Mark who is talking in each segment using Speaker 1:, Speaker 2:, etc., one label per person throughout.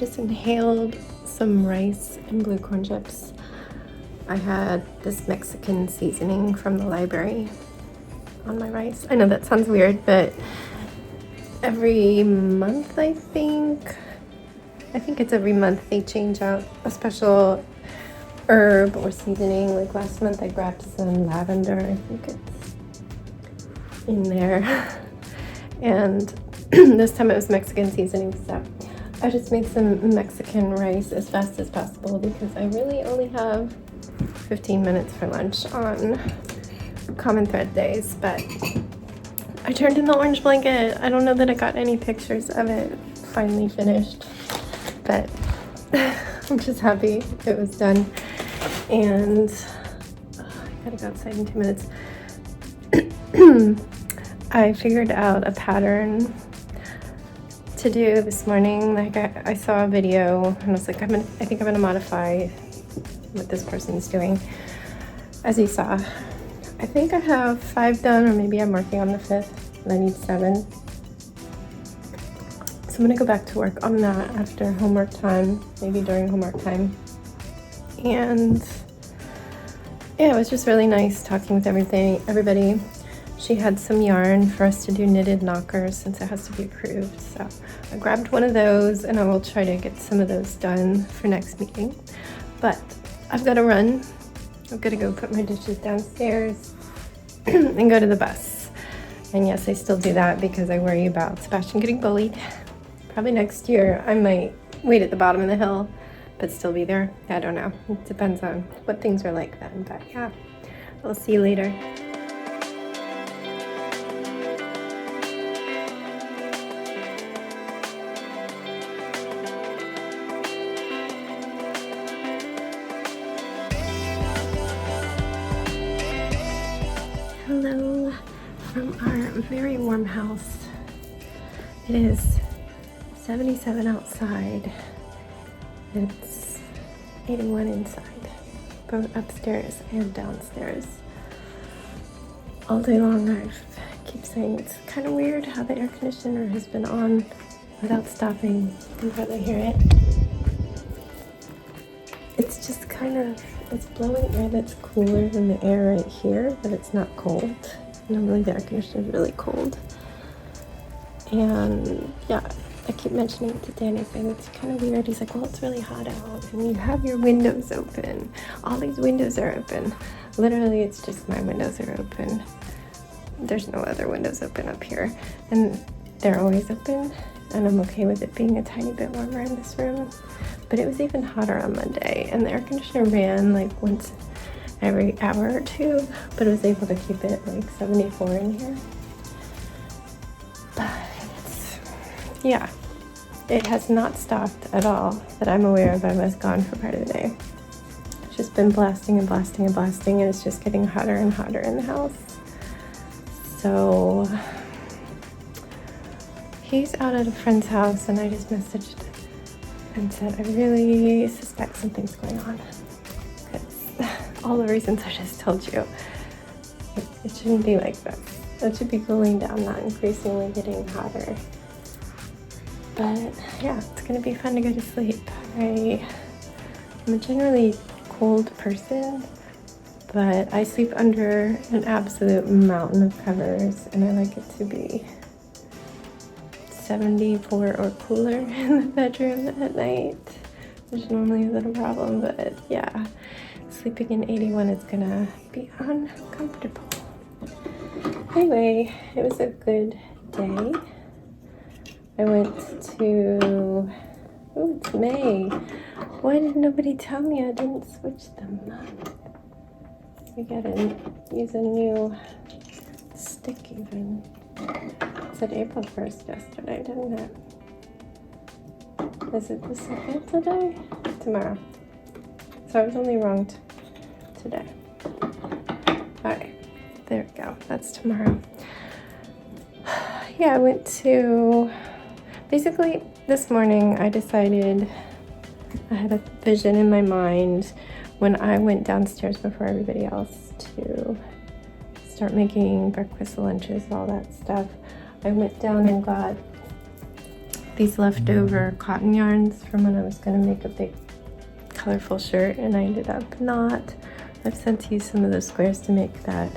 Speaker 1: just inhaled some rice and blue corn chips. I had this Mexican seasoning from the library on my rice. I know that sounds weird, but every month I think it's every month they change out a special herb or seasoning. Like last month I grabbed some lavender, I think it's in there. And this time it was Mexican seasoning, so I just made some Mexican rice as fast as possible because I really only have 15 minutes for lunch on Common Thread days. But I turned in the orange blanket. I don't know that I got any pictures of it finally finished, but I'm just happy it was done. And I gotta go outside in 2 minutes. I figured out a pattern to do this morning. Like I saw a video and I was like, I think I'm gonna modify what this person's doing. As you saw, I think I have 5 done, or maybe I'm working on the 5th and I need 7. So I'm gonna go back to work on that after homework time, maybe during homework time. And yeah, it was just really nice talking with everybody. She had some yarn for us to do knitted knockers since it has to be approved. So I grabbed one of those and I will try to get some of those done for next meeting. But I've got to run. I've got to go put my dishes downstairs and go to the bus. And yes, I still do that because I worry about Sebastian getting bullied. Probably next year I might wait at the bottom of the hill, but still be there. I don't know. It depends on what things are like then. But yeah, I'll see you later. Hello from our very warm house. It is 77 outside. It's 81 inside, both upstairs and downstairs. All day long I keep saying it's kind of weird how the air conditioner has been on without stopping. You can probably hear it. It's just kind of, it's blowing air that's cooler than the air right here, but it's not cold. Normally the air conditioner is really cold. And yeah, I keep mentioning it to Danny, saying it's kind of weird. He's like, well, it's really hot out and you have your windows open. All these windows are open. Literally, it's just my windows are open. There's no other windows open up here. And they're always open. And I'm okay with it being a tiny bit warmer in this room. But it was even hotter on Monday. And the air conditioner ran like once every hour or 2. But it was able to keep it like 74 in here. But yeah, it has not stopped at all that I'm aware of. I was gone for part of the day. It's just been blasting and blasting and blasting, and it's just getting hotter and hotter in the house. So he's out at a friend's house, and I just messaged and said, I really suspect something's going on. Because all the reasons I just told you, it shouldn't be like this. It should be cooling down, not increasingly getting hotter. But yeah, it's gonna be fun to go to sleep. I'm a generally cold person, but I sleep under an absolute mountain of covers, and I like it to be 74 or cooler in the bedroom at night, which is normally a little problem, but yeah, sleeping in 81 is gonna be uncomfortable. Anyway, it was a good day. I went to, oh, it's May. Why did nobody tell me I didn't switch them? We gotta use a new stick even. It said April 1st yesterday, didn't it? Is it the 2nd today? Tomorrow. So I was only wrong today. Alright, there we go. That's tomorrow. Yeah, I went to... Basically, this morning I decided, I had a vision in my mind when I went downstairs before everybody else to start making breakfast, lunches, all that stuff. I went down and got these leftover cotton yarns from when I was going to make a big colorful shirt, and I ended up not. I've since used some of the squares to make that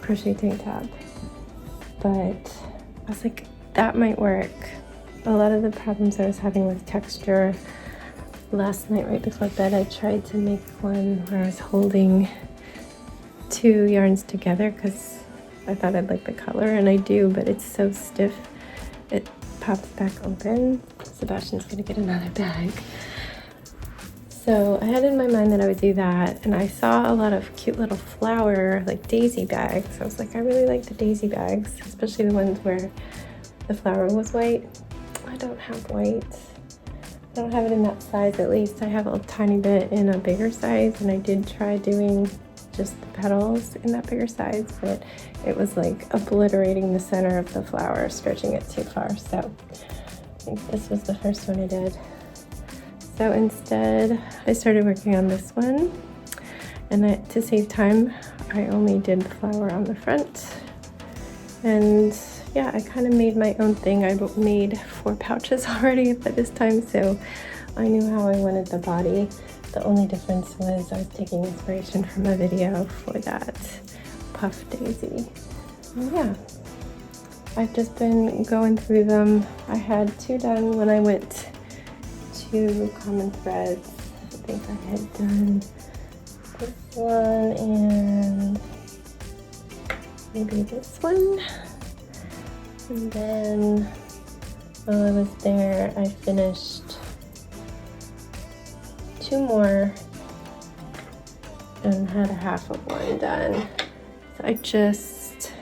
Speaker 1: crochet tank top, but I was like, that might work. A lot of the problems I was having with texture, last night right before bed I tried to make one where I was holding 2 yarns together because I thought I'd like the color, and I do, but it's so stiff it pops back open. Sebastian's gonna get another bag. So I had in my mind that I would do that, and I saw a lot of cute little flower, like daisy bags. I was like, I really like the daisy bags, especially the ones where the flower was white. I don't have white. I don't have it in that size, at least. I have a tiny bit in a bigger size, and I did try doing just the petals in that bigger size, but it was like obliterating the center of the flower, stretching it too far. So I think this was the first one I did. So instead, I started working on this one, and to save time, I only did the flower on the front. And yeah, I kind of made my own thing. I made 4 pouches already by this time, so I knew how I wanted the body. The only difference was I was taking inspiration from a video for that puff daisy. And yeah, I've just been going through them. I had 2 done when I went to Common Threads. I think I had done this one and maybe this one. And then while I was there, I finished 2 more and had a half of one done. So I just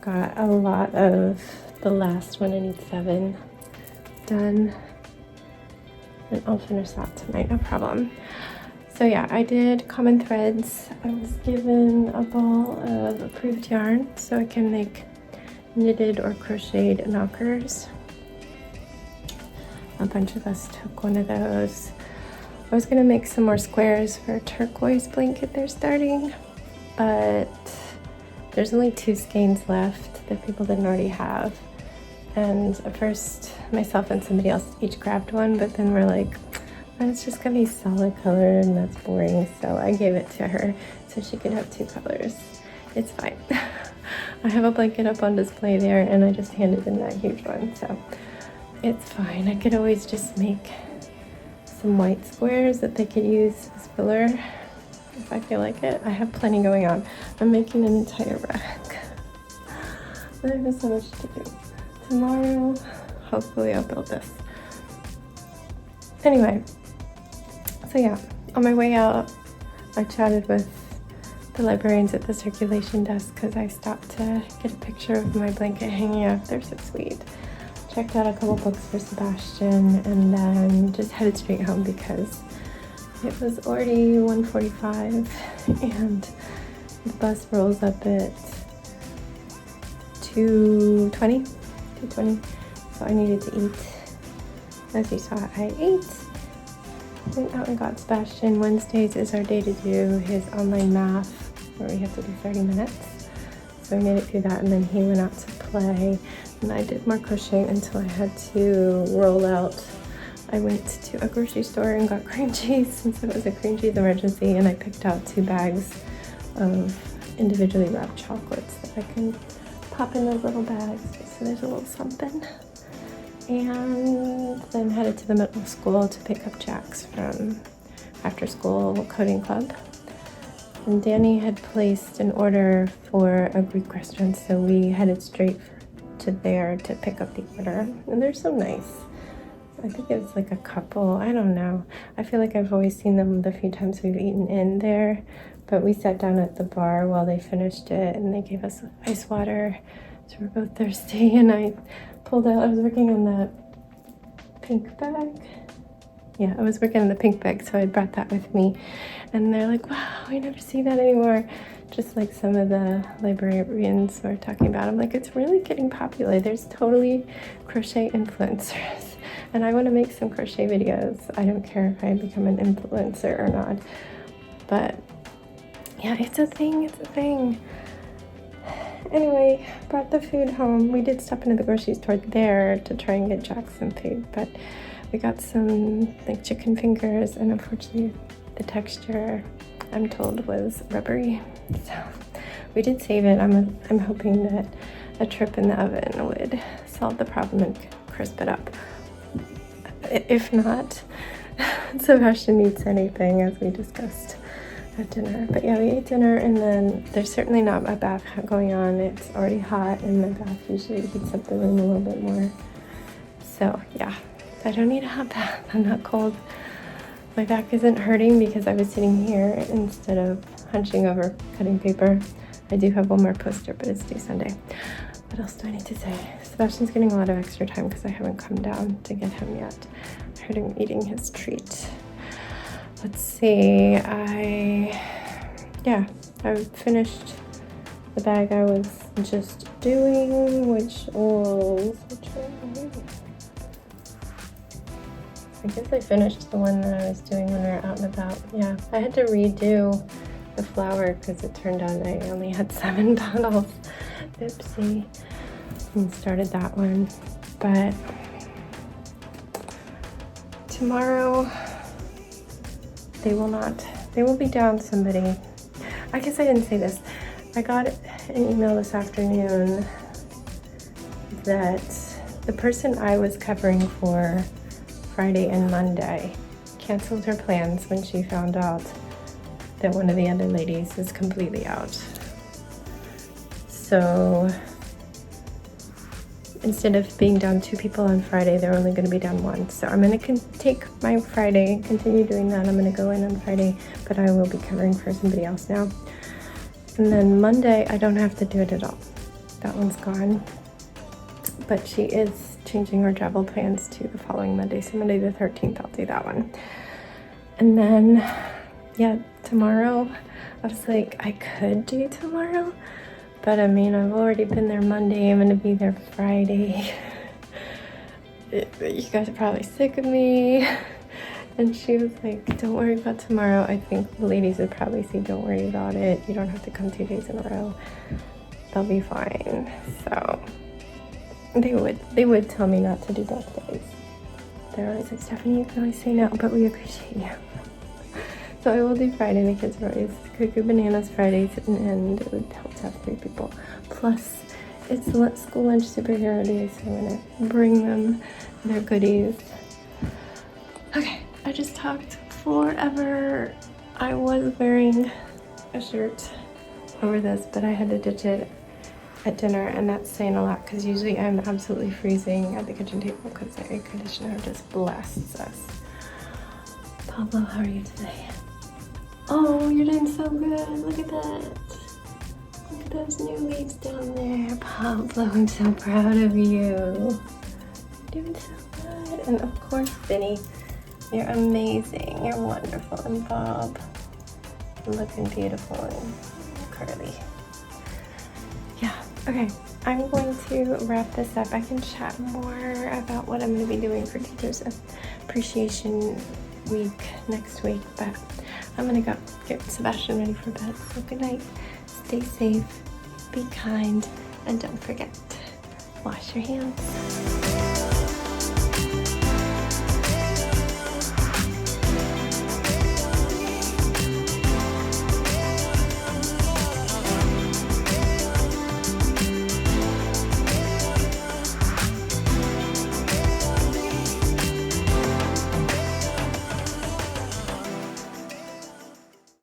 Speaker 1: got a lot of the last one. I need 7 done, and I'll finish that tonight, no problem. So yeah, I did Common Threads. I was given a ball of approved yarn so I can make knitted or crocheted knockers. A bunch of us took one of those. I was gonna make some more squares for a turquoise blanket they're starting, but there's only 2 skeins left that people didn't already have. And at first, myself and somebody else each grabbed one, but then we're like, oh, it's just gonna be solid color and that's boring. So I gave it to her so she could have 2 colors. It's fine. I have a blanket up on display there, and I just handed in that huge one, so it's fine. I could always just make some white squares that they could use as filler if I feel like it. I have plenty going on. I'm making an entire rack. There's so much to do. Tomorrow, hopefully I'll build this. Anyway, so yeah, on my way out, I chatted with the librarians at the circulation desk because I stopped to get a picture of my blanket hanging up. They're so sweet. Checked out a couple books for Sebastian, and then just headed straight home because it was already 1:45 and the bus rolls up at 2:20, so I needed to eat. As you saw, I ate. Went out and got Sebastian. Wednesdays is our day to do his online math, where we have to do 30 minutes. So I made it through that, and then he went out to play, and I did more crocheting until I had to roll out. I went to a grocery store and got cream cheese since it was a cream cheese emergency, and I picked out 2 bags of individually wrapped chocolates that I can pop in those little bags, so there's a little something. And then headed to the middle school to pick up Jax from after school coding club. And Danny had placed an order for a Greek restaurant, so we headed straight to there to pick up the order. And they're so nice. I think it was like a couple, I don't know. I feel like I've always seen them the few times we've eaten in there, but we sat down at the bar while they finished it, and they gave us ice water, so we're both thirsty. And I pulled out, I was working on that pink bag. Yeah, I was working on the pink bag, so I brought that with me. And they're like, wow, we never see that anymore. Just like some of the librarians were talking about. I'm like, it's really getting popular. There's totally crochet influencers. And I want to make some crochet videos. I don't care if I become an influencer or not. But yeah, it's a thing, it's a thing. Anyway, brought the food home. We did stop into the grocery store there to try and get Jack some food, but we got some like chicken fingers, and unfortunately the texture, I'm told, was rubbery. So we did save it. I'm hoping that a trip in the oven would solve the problem and crisp it up. If not, Sebastian eats anything, as we discussed at dinner. But yeah, we ate dinner, and then there's certainly not a bath going on. It's already hot, and the bath usually heats up the room a little bit more. So yeah, I don't need a hot bath. I'm not cold. My back isn't hurting because I was sitting here instead of hunching over cutting paper. I do have one more poster, but it's due Sunday. What else do I need to say? Sebastian's getting a lot of extra time because I haven't come down to get him yet. I heard him eating his treat. Let's see, I finished the bag I was just doing, which one? I guess I finished the one that I was doing when we were out and about. Yeah, I had to redo the flour because it turned out I only had 7 bottles. Oopsie. And started that one. But tomorrow they will be down somebody. I guess I didn't say this. I got an email this afternoon that the person I was covering for Friday and Monday canceled her plans when she found out that one of the other ladies is completely out. So instead of being down 2 people on Friday, they're only going to be down 1. So I'm going to take my Friday, continue doing that. I'm going to go in on Friday, but I will be covering for somebody else now. And then Monday, I don't have to do it at all. That one's gone. But she is changing her travel plans to the following Monday. So Monday the 13th, I'll do that one. And then, yeah, tomorrow, I was like, I could do tomorrow. But I mean, I've already been there Monday. I'm going to be there Friday. You guys are probably sick of me. And she was like, don't worry about tomorrow. I think the ladies would probably say, don't worry about it. You don't have to come 2 days in a row. They'll be fine. So they would tell me not to do both days. They're always like, Stephanie, you can always say no, but we appreciate you. So I will do Friday. The kids are always cuckoo bananas Fridays, and it would help to have 3 people. Plus, it's school lunch superhero day, so I'm gonna bring them their goodies. Okay, I just talked forever. I was wearing a shirt over this, but I had to ditch it at dinner, and that's saying a lot because usually I'm absolutely freezing at the kitchen table because the air conditioner just blasts us. Pablo, how are you today? Oh, you're doing so good. Look at that. Look at those new leaves down there. Pablo, I'm so proud of you. You're doing so good. And of course, Vinny, you're amazing. You're wonderful. And Bob, looking beautiful and curly. Yeah, okay. I'm going to wrap this up. I can chat more about what I'm going to be doing for Teachers Appreciation Week next week, but I'm gonna go get Sebastian ready for bed. So good night, stay safe, be kind, and don't forget, wash your hands.